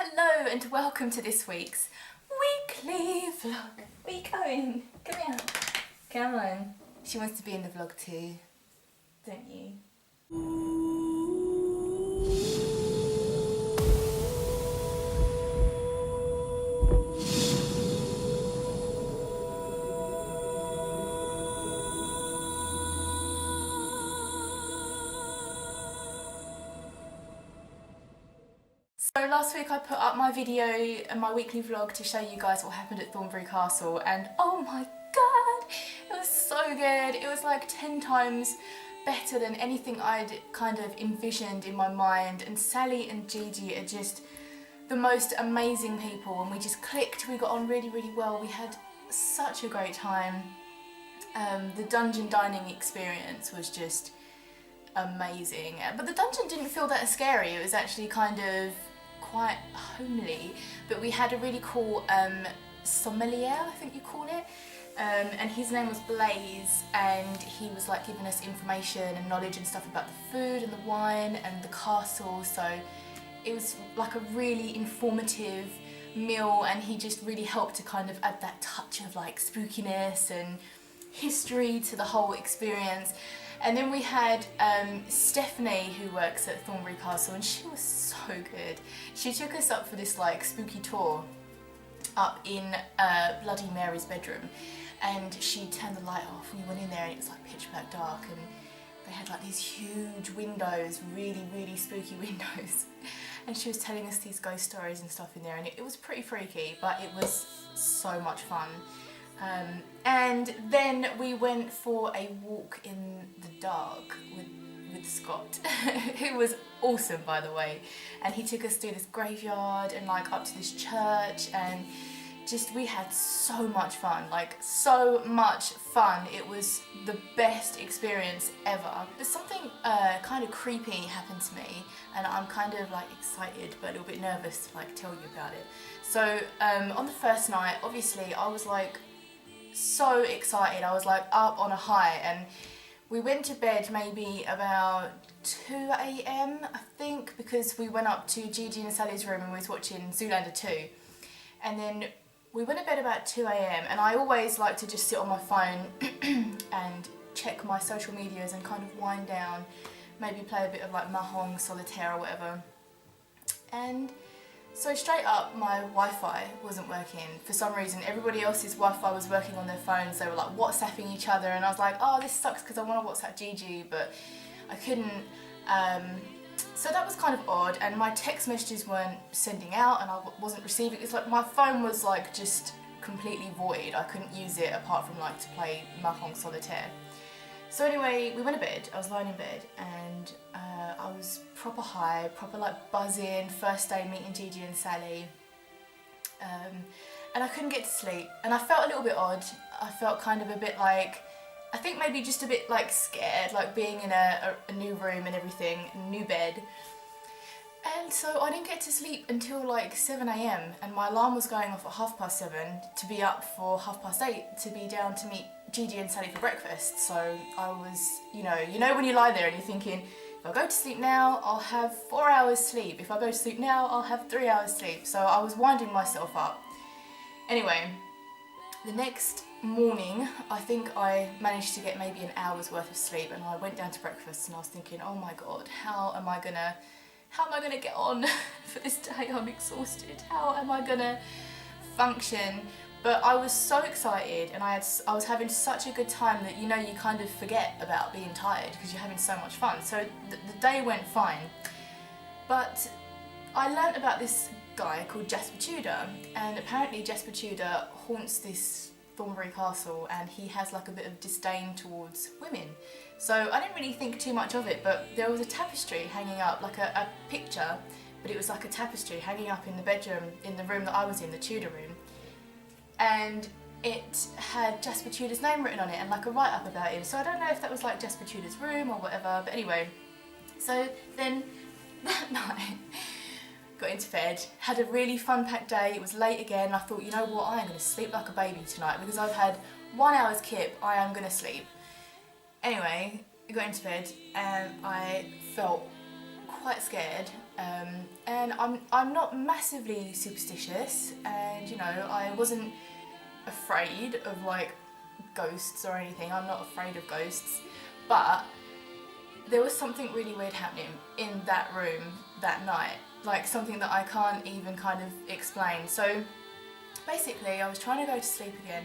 Hello and welcome to this week's weekly vlog. Where are you going? Come here. Come on. She wants to be in the vlog too, don't you? So last week I put up my video and my weekly vlog to show you guys what happened at Thornbury Castle, and oh my god, it was so good. It was like 10 times better than anything I'd kind of envisioned in my mind, and Sally and Gigi are just the most amazing people, and we just clicked. We got on really well. We had such a great time. The dungeon dining experience was just amazing, but the dungeon didn't feel that scary. It was actually kind of quite homely, but we had a really cool sommelier, I think you call it, and his name was Blaze, and he was like giving us information and knowledge and stuff about the food and the wine and the castle. So it was like a really informative meal, and he just really helped to kind of add that touch of like spookiness and history to the whole experience. And then we had Stephanie, who works at Thornbury Castle, and she was so good. She took us up for this like spooky tour up in Bloody Mary's bedroom, and she turned the light off. We went in there and it was like pitch black dark, and they had like these huge windows, really spooky windows, and she was telling us these ghost stories and stuff in there, and it was pretty freaky, but it was so much fun. And then we went for a walk in the dark with Scott, who was awesome, by the way, and he took us through this graveyard and like up to this church, and just we had so much fun, like so much fun. It was the best experience ever. But something kind of creepy happened to me, and I'm kind of like excited but a little bit nervous to like tell you about it. So on the first night, obviously I was like so excited. I was like up on a high, and we went to bed maybe about 2 AM I think, because we went up to Gigi and Sally's room and we was watching Zoolander 2, and then we went to bed about 2 AM, and I always like to just sit on my phone and check my social medias and kind of wind down, maybe play a bit of like Mahjong, solitaire or whatever. And so straight up, my Wi-Fi wasn't working. For some reason, everybody else's Wi-Fi was working on their phones. They were like WhatsApping each other, and I was like, oh, this sucks because I want to WhatsApp Gigi, but I couldn't. So that was kind of odd, and my text messages weren't sending out, and I wasn't receiving. It's like my phone was like just completely void. I couldn't use it apart from like to play Mahjong Solitaire. So anyway, we went to bed. I was lying in bed, and I was proper high, proper like buzzing, first day meeting Gigi and Sally, and I couldn't get to sleep, and I felt a little bit odd. I felt kind of a bit like, I think maybe just a bit like scared, like being in a new room and everything, a new bed. And so I didn't get to sleep until like 7 AM, and my alarm was going off at 7:30 to be up for 8:30 to be down to meet Gigi and Sally for breakfast. So I was, you know when you lie there and you're thinking, if I go to sleep now, I'll have 4 hours sleep. If I go to sleep now, I'll have 3 hours sleep. So I was winding myself up. Anyway, the next morning, I think I managed to get maybe an hour's worth of sleep, and I went down to breakfast and I was thinking, oh my god, how am I gonna get on for this day? I'm exhausted. How am I gonna function? But I was so excited, and I was having such a good time that you kind of forget about being tired because you're having so much fun. So the day went fine. But I learnt about this guy called Jasper Tudor, and apparently Jasper Tudor haunts this Thornbury Castle, and he has like a bit of disdain towards women. So I didn't really think too much of it, but there was a tapestry hanging up, like a picture, but it was like a tapestry hanging up in the bedroom, in the room that I was in, the Tudor room. And it had Jasper Tudor's name written on it and like a write-up about him. So I don't know if that was like Jasper Tudor's room or whatever, but anyway. So then that night, got into bed, had a really fun-packed day. It was late again. I thought, you know what, I am going to sleep like a baby tonight because I've had 1 hour's kip. I am going to sleep. Anyway, I got into bed and I felt quite scared, And I'm not massively superstitious, and you know, I wasn't afraid of like ghosts or anything. I'm not afraid of ghosts, but there was something really weird happening in that room that night, like something that I can't even kind of explain. So basically I was trying to go to sleep again,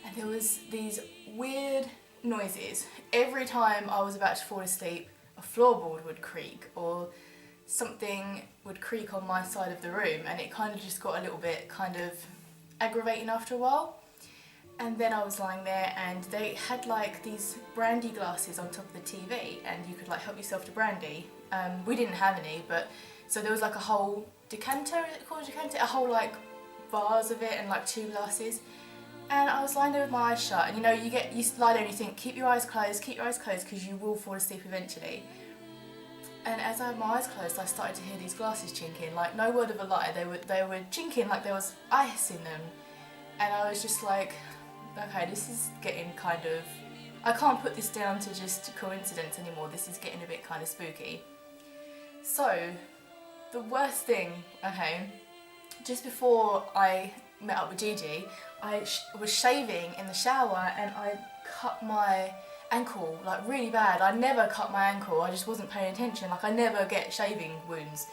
and there was these weird noises. Every time I was about to fall asleep, a floorboard would creak or something would creak on my side of the room, and it kind of just got a little bit kind of aggravating after a while. And then I was lying there, and they had like these brandy glasses on top of the TV, and you could like help yourself to brandy. We didn't have any, but so there was like a whole decanter, is it called a decanter? A whole like vase of it and like 2 glasses. And I was lying there with my eyes shut, and you know, you lie there and you think, keep your eyes closed, because you will fall asleep eventually. And as I had my eyes closed, I started to hear these glasses chinking, like no word of a lie, they were chinking like there was ice in them. And I was just like, okay, this is getting kind of, I can't put this down to just coincidence anymore, this is getting a bit kind of spooky. So, the worst thing, okay, just before I met up with Gigi, I was shaving in the shower and I cut my ankle like really bad. I never cut my ankle, I just wasn't paying attention, like I never get shaving wounds.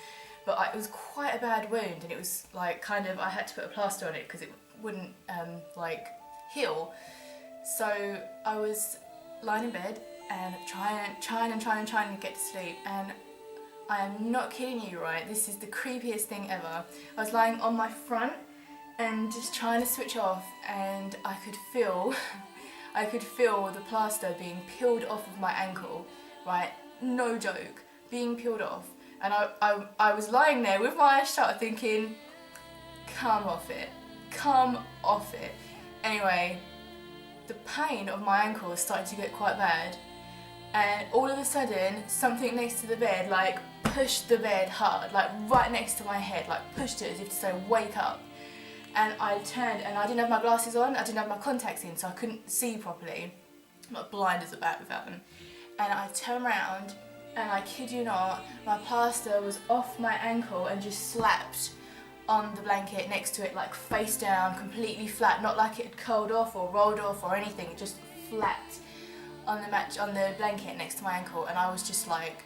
But it was quite a bad wound, and it was like kind of, I had to put a plaster on it because it wouldn't like heal. So I was lying in bed and trying to get to sleep, and I am not kidding you, right? This is the creepiest thing ever. I was lying on my front and just trying to switch off, and I could feel the plaster being peeled off of my ankle, right? No joke, being peeled off. And I was lying there with my eyes shut thinking, come off it, come off it. Anyway, the pain of my ankle started to get quite bad, and all of a sudden something next to the bed like pushed the bed hard, like right next to my head, like pushed it as if to say wake up. And I turned, and I didn't have my glasses on, I didn't have my contacts in, so I couldn't see properly. I'm not blind as a bat without them. And I turned around, and I kid you not, my plaster was off my ankle and just slapped on the blanket next to it, like face down, completely flat, not like it had curled off or rolled off or anything, just flat on the blanket next to my ankle. And I was just like,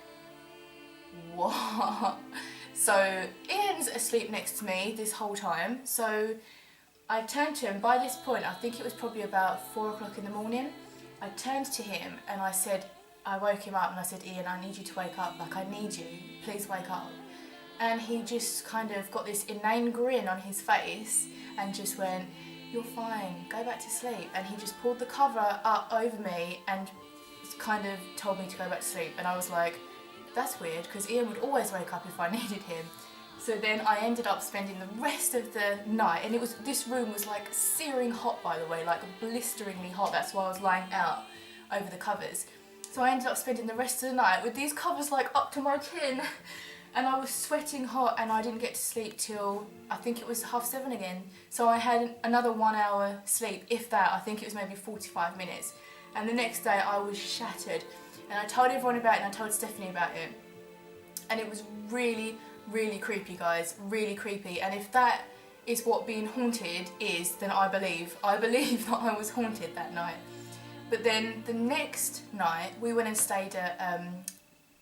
what? So Ian's asleep next to me this whole time, so I turned to him. By this point, I think it was probably about 4 o'clock in the morning. I turned to him and I woke him up and I said, Ian, I need you to wake up, like I need you, please wake up. And he just kind of got this inane grin on his face and just went, you're fine, go back to sleep. And he just pulled the cover up over me and kind of told me to go back to sleep. And I was like, that's weird, because Ian would always wake up if I needed him. So then I ended up spending the rest of the night, and this room was like searing hot, by the way, like blisteringly hot. That's why I was lying out over the covers. So I ended up spending the rest of the night with these covers like up to my chin, and I was sweating hot, and I didn't get to sleep till I think it was 7:30 again. So I had another 1 hour sleep, if that. I think it was maybe 45 minutes. And the next day I was shattered. And I told everyone about it, and I told Stephanie about it. And it was really, really creepy, guys, really creepy. And if that is what being haunted is, then I believe that I was haunted that night. But then the next night, we went and stayed at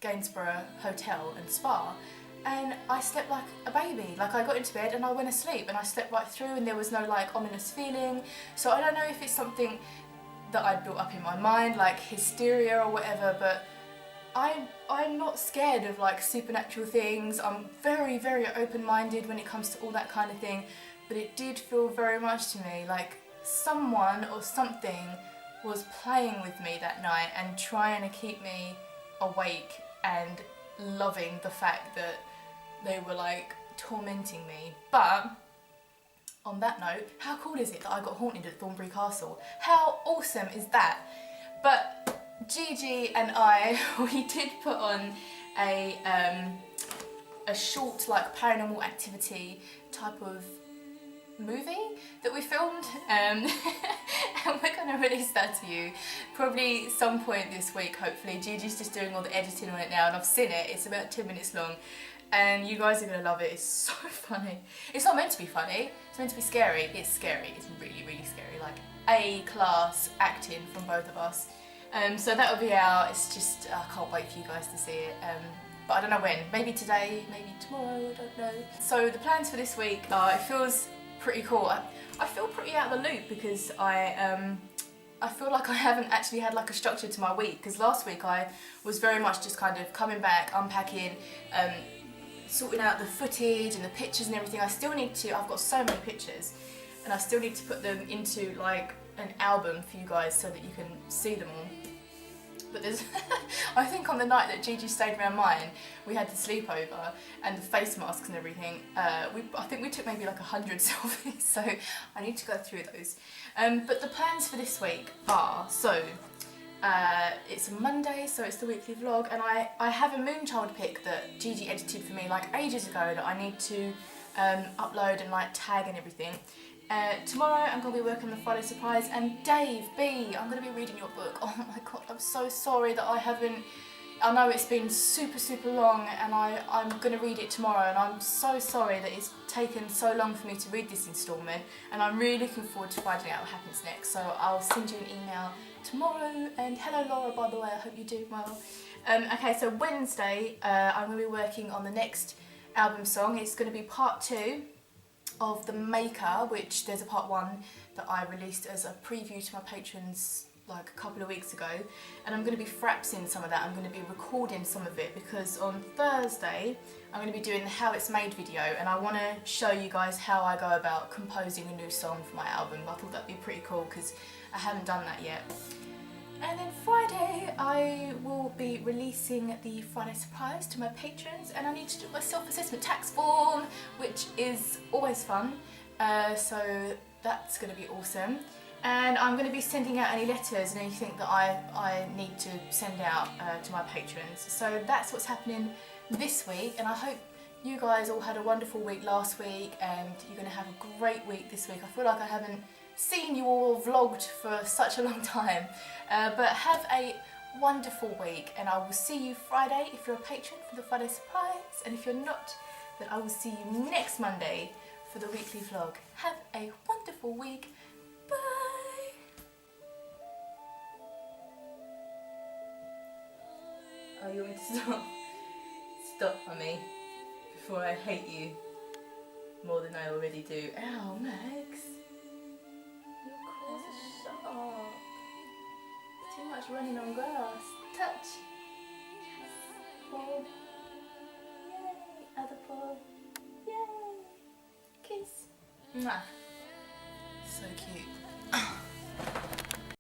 Gainsborough Hotel and Spa, and I slept like a baby. Like I got into bed and I went asleep, and I slept right through, and there was no like ominous feeling. So I don't know if it's something that I'd built up in my mind, like hysteria or whatever, but I'm not scared of like supernatural things. I'm very, very open-minded when it comes to all that kind of thing, but it did feel very much to me like someone or something was playing with me that night and trying to keep me awake and loving the fact that they were like tormenting me. But on that note, how cool is it that I got haunted at Thornbury Castle? How awesome is that? But Gigi and I, we did put on a short like paranormal activity type of movie that we filmed, and we're going to release that to you probably some point this week, hopefully. Gigi's just doing all the editing on it now, and I've seen it. It's about 10 minutes long. and you guys are going to love it. It's so funny. It's not meant to be funny, it's meant to be scary. It's scary, it's really, really scary. Like A-class acting from both of us. So that will be out. It's just, I can't wait for you guys to see it. But I don't know when. Maybe today, maybe tomorrow, I don't know. So the plans for this week are, it feels pretty cool. I feel pretty out of the loop because I feel like I haven't actually had like a structure to my week, because last week I was very much just kind of coming back, unpacking, sorting out the footage and the pictures and everything. I still need to, I've got so many pictures and I still need to put them into like an album for you guys so that you can see them all. But there's, I think on the night that Gigi stayed around mine, we had the sleepover and the face masks and everything. I think we took maybe like 100 selfies, so I need to go through those. But the plans for this week are, so it's a Monday, so it's the weekly vlog, and I have a Moonchild pic that Gigi edited for me like ages ago that I need to upload and like tag and everything. Tomorrow I'm going to be working on the Friday surprise, and Dave B, I'm going to be reading your book. Oh my god, I'm so sorry that I haven't, I know it's been super long, and I'm going to read it tomorrow, and I'm so sorry that it's taken so long for me to read this instalment, and I'm really looking forward to finding out what happens next. So I'll send you an email tomorrow, and hello Laura, by the way, I hope you're doing well. Okay, so Wednesday I'm going to be working on the next album song. It's going to be part 2 of The Maker, which there's a part 1 that I released as a preview to my patrons like a couple of weeks ago, and I'm going to be frapsing some of that. I'm going to be recording some of it because on Thursday I'm going to be doing the How It's Made video, and I want to show you guys how I go about composing a new song for my album. I thought that'd be pretty cool because I haven't done that yet. And then Friday I will be releasing the Friday surprise to my patrons, and I need to do my self-assessment tax form, which is always fun, so that's going to be awesome. And I'm going to be sending out any letters and anything that I need to send out to my patrons. So that's what's happening this week, and I hope you guys all had a wonderful week last week, and you're going to have a great week this week. I feel like I haven't seen you all vlogged for such a long time, but have a wonderful week, and I will see you Friday if you're a patron for the Friday surprise, and if you're not, then I will see you next Monday for the weekly vlog. Have a wonderful week. Bye. Oh, you want me to stop? Stop, mummy, before I hate you more than I already do. Ow, Max. Too much running on grass. Touch. Paw. Yay. Other paw. Yay. Kiss. Mwah. So cute.